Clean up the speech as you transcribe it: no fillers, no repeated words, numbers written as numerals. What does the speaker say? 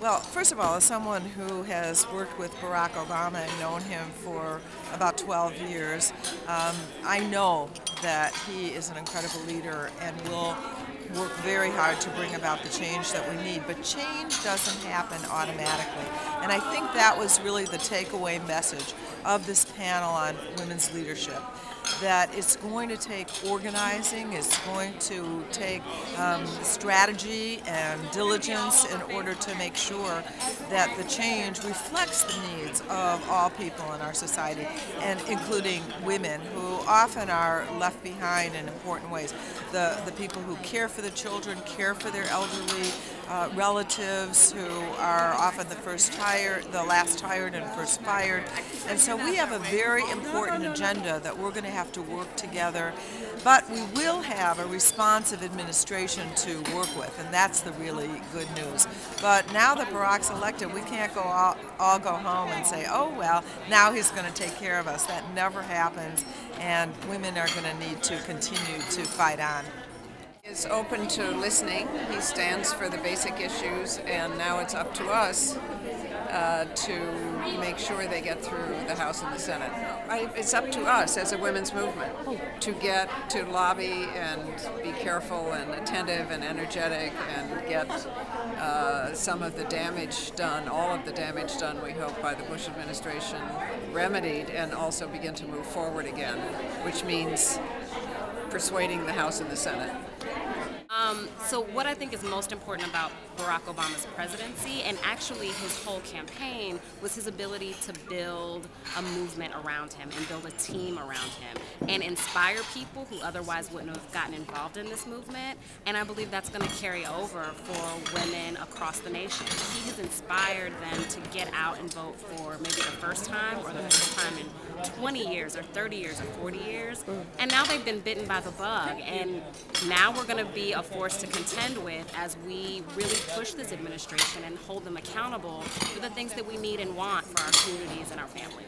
Well, first of all, as someone who has worked with Barack Obama and known him for about 12 years, I know that he is an incredible leader and will work very hard to bring about the change that we need. But change doesn't happen automatically. And I think that was really the takeaway message of this panel on women's leadership. That it's going to take organizing, it's going to take strategy and diligence in order to make sure that the change reflects the needs of all people in our society, and including women who often are left behind in important ways. The people who care for the children, care for their elderly relatives, who are often the last hired and first fired. And so we have a very important agenda that we're going to have to work together, but we will have a responsive administration to work with, and that's the really good news. But now that Barack's elected, we can't all go home and say, oh well, now he's going to take care of us. That never happens, and women are going to need to continue to fight on. Is open to listening. He stands for the basic issues, and now it's up to us to make sure they get through the House and the Senate. It's up to us as a women's movement to lobby and be careful and attentive and energetic and get some of the damage done, all of the damage done, we hope, by the Bush administration remedied, and also begin to move forward again, which means persuading the House and the Senate. So what I think is most important about Barack Obama's presidency, and actually his whole campaign, was his ability to build a movement around him and build a team around him and inspire people who otherwise wouldn't have gotten involved in this movement. And I believe that's going to carry over for women across the nation. He has inspired them to get out and vote for maybe the first time or the first time in 20 years or 30 years or 40 years. And now they've been bitten by the bug, and now we're going to be a force to contend with as we really push this administration and hold them accountable for the things that we need and want for our communities and our families.